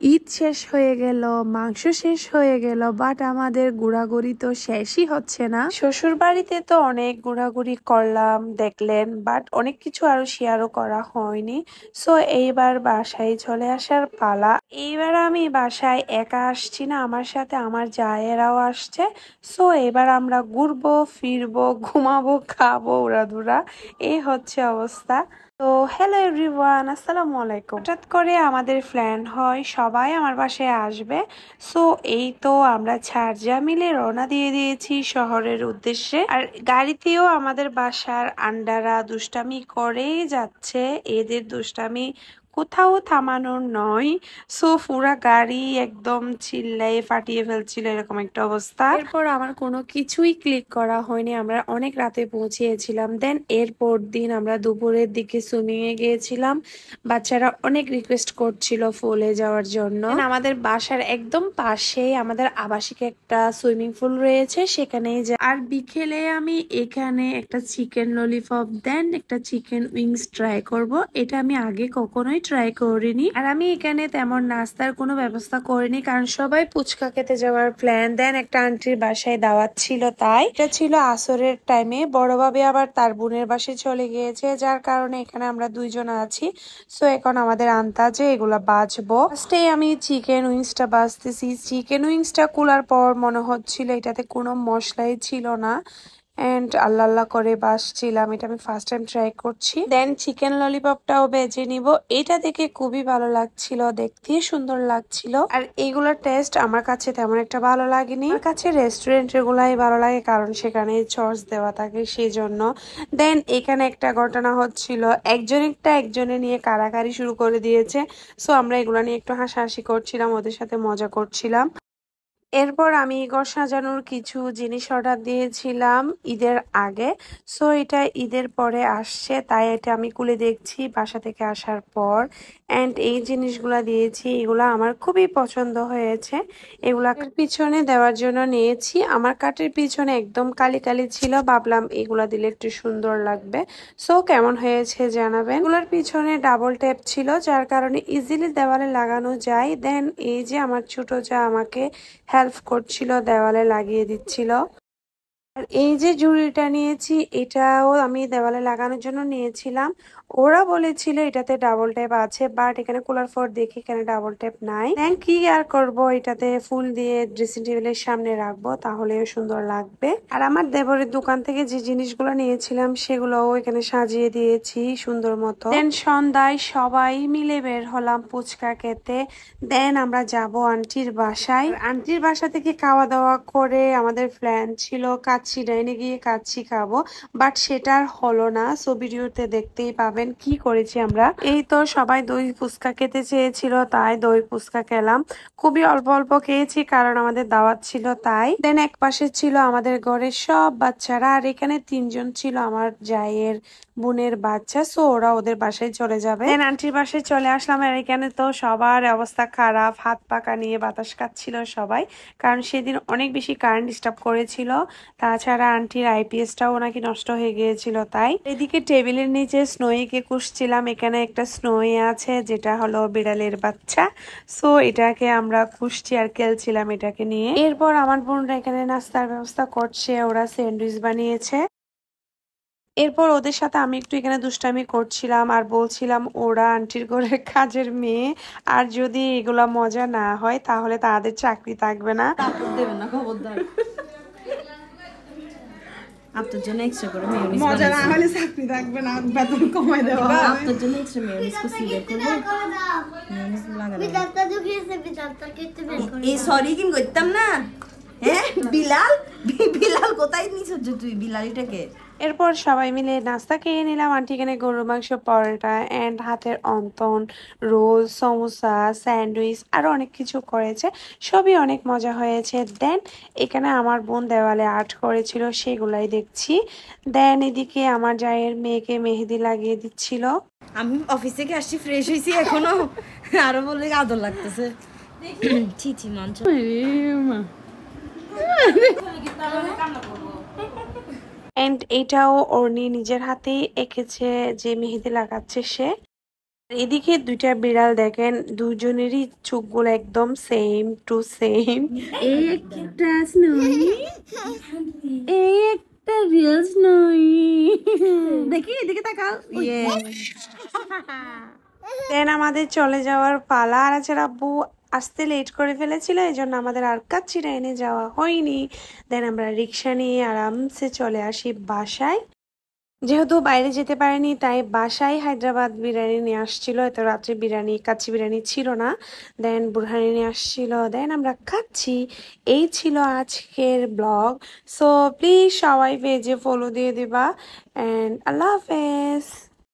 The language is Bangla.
ঈদ শেষ হয়ে গেল, মাংস শেষ হয়ে গেল, বাট আমাদের ঘোরাঘুরি তো শেষই হচ্ছে না। শ্বশুর বাড়িতে তো অনেক ঘোরাঘুরি করলাম, দেখলেন, বাট অনেক কিছু আরো শেয়ারও করা হয়নি। সো এইবার বাসায় চলে আসার পালা। এইবার আমি বাসায় একা আসছি না, আমার সাথে আমার জায়েরাও আসছে। সো এবার আমরা ঘুরবো ফিরবো, ঘুমাবো, খাবো, উড়াধুরা, এই হচ্ছে অবস্থা। তো হ্যালো এভরিওয়ান, আসসালামু আলাইকুম। হঠাৎ করে আমাদের প্ল্যান হয় সবাই আমার বাসায় আসবে। সো এই তো আমরা ছাড়জা মিলে রওনা দিয়ে দিয়েছি শহরের উদ্দেশ্যে। আর গাড়িতেও আমাদের বাসার আন্ডারা দুষ্টামি করেই যাচ্ছে, এদের দুষ্টামি কোথাও থামানোর নয়। সো পুরা গাড়ি একদম চিল্লাই ফাটিয়ে ফেলছিল, এরকম একটা অবস্থা। এরপর আমার কোনো কিছুই ক্লিক করা হয়নি, আমরা অনেক রাতে পৌঁছিয়েছিলাম। দেন এরপর দিন আমরা দুপুরের দিকে সুইমিং এ গিয়েছিলাম। বাচ্চারা অনেক রিকোয়েস্ট করছিল ফুলে যাওয়ার জন্য। আমাদের বাসার একদম পাশেই আমাদের আবাসিক একটা সুইমিং পুল রয়েছে, সেখানেই আর বিকেলে আমি এখানে একটা চিকেন ললিপপ দেন একটা চিকেন উইংস ট্রাই করব। এটা আমি আগে কখনোই ট্রাই করিনি। আর আমি এখানে তেমন নাস্তার কোনো ব্যবস্থা করিনি, কারণ সবাই ফুচকা খেতে যাওয়ার প্ল্যান। দেন একটা আন্টির বাসায় দাওয়াত ছিল, তাই এটা ছিল আসরের টাইমে। বড় ভাবে আবার তার বোনের বাসায় চলে গিয়েছে, যার কারণে এখানে আমরা দুইজন আছি। সো এখন আমাদের আন্দাজে এগুলা বাজবো। ফার্স্টে আমি চিকেন উইংসটা বাজতেছি। চিকেন উইংসটা কুলার পর মনে হচ্ছিল এটাতে কোনো মশলাই ছিল না, এন্ড আল্লাহ আল্লাহ করে বাসছিলাম। এটা আমি ফার্স্ট টাইম ট্রাই করছি। দেন চিকেন ললিপপটাও বেজে নিব। এটা দেখে খুবই ভালো লাগছিল, দেখতে সুন্দর লাগছিল। আর এইগুলোর টেস্ট আমার কাছে তেমন একটা ভালো লাগেনি, আমার কাছে রেস্টুরেন্টের গুলাই ভালো লাগে, কারণ সেখানে সস দেওয়া থাকে সেই জন্য। দেন এখানে একটা ঘটনা হচ্ছিল, একজনে নিয়ে কাড়াকাড়ি শুরু করে দিয়েছে। সো আমরা এগুলা নিয়ে একটু হাসাহাসি করছিলাম, ওদের সাথে মজা করছিলাম। এরপর আমি ঘর সাজানোর কিছু জিনিস অর্ডার দিয়েছিলাম ঈদের আগে। সো এটা ঈদের পরে আসছে, তাই এটা আমি খুলে দেখছি বাসা থেকে আসার পর। এন্ড এই জিনিসগুলা দিয়েছি, এগুলা আমার খুবই পছন্দ হয়েছে। এগুলা পিছনে দেওয়ার জন্য নিয়েছি। আমার কাটের পিছনে একদম কালি কালি ছিল, ভাবলাম এগুলা দিলে একটু সুন্দর লাগবে। সো কেমন হয়েছে জানাবেন। এগুলার পিছনে ডাবল ট্যাপ ছিল, যার কারণে ইজিলি দেওয়ালে লাগানো যায়। দেন এই যে আমার ছোট যা আমাকে হেল্প করছিল, দেওয়ালে লাগিয়ে দিচ্ছিল। আর এই যে ঝুড়িটা নিয়েছি, এটাও আমি দেওয়ালে লাগানোর জন্য নিয়েছিলাম। ওরা বলেছিল এটাতে ডাবল ট্যাপ আছে, বাট এখানে কুলার ফোর দেখি এখানে ডাবল ট্যাপ নাই। দেন কি আর করব, এটাতে ফুল দিয়ে ড্রেসিং টেবিলের সামনে রাখবো, তাহলেও সুন্দর লাগবে। আর আমার দেবরের দোকান থেকে যে জিনিসগুলো নিয়েছিলাম সেগুলোও এখানে সাজিয়ে দিয়েছি সুন্দর মতো। দেন সন্ধ্যায় সবাই মিলে বের হলাম ফুচকা খেতে। দেন আমরা যাব আন্টির বাসায়। আন্টির বাসা থেকে খাওয়া দাওয়া করে আমাদের প্ল্যান ছিল কাচ্চি ডাইনে গিয়ে কাচ্চি খাবো, বাট সেটা আর হলো না। সো ভিডিওতে দেখতেই পাবেন কি করেছি আমরা। এই তো সবাই দই ফুচকা খেতে চেয়েছিল, তাই দই ফুচকা খেলাম। খুবই অল্প অল্প খেয়েছি, কারণ আমাদের দাওয়াত ছিল তাই। দেন এক পাশে ছিল আমাদের ঘরের সব বাচ্চারা, আর এখানে তিনজন ছিল আমার জায়ের বোনের বাচ্চা। সো ওরা ওদের বাসায় চলে যাবে। দেন আন্টির বাসায় চলে আসলাম, আর এখানে তো সবার অবস্থা খারাপ, হাত পাকা নিয়ে বাতাস কাটছিল সবাই, কারণ সেদিন অনেক বেশি কারেন্ট ডিস্টার্ব করেছিল। তাছাড়া আন্টির আইপিএসটাও নাকি নষ্ট হয়ে গিয়েছিল। তাই এদিকে টেবিলের নিচে স্নোইকে কুষছিলাম। এখানে একটা স্নোই আছে, যেটা হলো বিড়ালের বাচ্চা। সো এটাকে আমরা কুষছি আর খেলছিলাম এটাকে নিয়ে। এরপর আমার বোনরা এখানে নাস্তার ব্যবস্থা করছে, ওরা স্যান্ডউইচ বানিয়েছে। এরপর ওদের সাথে আমি একটু এখানে দুষ্টামি করছিলাম আর বলছিলাম ওরা আন্টির ঘরের কাজের মেয়ে, আর যদি এগুলা মজা না হয় তাহলে তাদের চাকরি থাকবে না। দেবেন না, খবরদার। আপনার জন্য এক্সট্রা করে মেয়োনিজ মজা না হলে চাকরি থাকবে না, বেতন কমাই দেওয়া হবে। আপনার জন্য এক্সট্রা মেয়োনিজ কষিয়ে করব, মেয়োনিজ লাগানো। বিড়ালটা ঢুকিয়েছে, বিড়ালটা কেটে বের করে। এই সরি কিন করতাম না। হ্যাঁ বিলাল, বিলাল কোথায় নিছ তুই বিলালিটাকে? এরপর সবাই মিলে নাস্তা খেয়ে নিলাম। আন্টি এখানে গরুর মাংস, পরোটা এন্ড হাতের অন্তন, রোল, সমোসা, স্যান্ডউইচ আরো অনেক কিছু করেছে, সবই অনেক মজা হয়েছে। দেন এখানে আমার বোন দেওয়ালে আর্ট করেছিল, সেগুলাই দেখছি। দেন এদিকে আমার জায়ের মেয়েকে মেহেদি লাগিয়ে দিচ্ছিল। আমি অফিস থেকে আসছি, ফ্রেশ হয়েছি এখনো, আরো বলে আদর লাগতেছে। ছি ছি মঞ্চ এন্ড এটাও অর্নি নিজের হাতেই এঁকেছে, যে মেহেদি লাগাচ্ছে সে। এদিকে দুইটা বিড়াল দেখেন, দুজনেরই চোখগুলো একদম সেম টু সেম। এই একটা স্নোই, এই একটা রিয়েল স্নোই। দেখি এদিকে তাকাও। দেন আমাদের চলে যাওয়ার পালা। আর আচ্ছা আব্বু আসতে লেট করে ফেলেছিল, এই জন্য আমাদের আর কাচ্চিটা এনে যাওয়া হয়নি। দেন আমরা রিক্সা নিয়ে আরামসে চলে আসি বাসায়। যেহেতু বাইরে যেতে পারেনি তাই বাসায় হায়দ্রাবাদ বিরিয়ানি নিয়ে আসছিল। এত রাত্রে বিরিয়ানি, কাচ্চি বিরিয়ানি ছিল না। দেন বুরহানি নিয়ে আসছিল, দেন আমরা খাচ্ছি। এই ছিল আজকের ব্লগ। সো প্লিজ সবাই পেজে ফলো দিয়ে দিবা। অ্যান্ড আল্লাহ হাফেজ।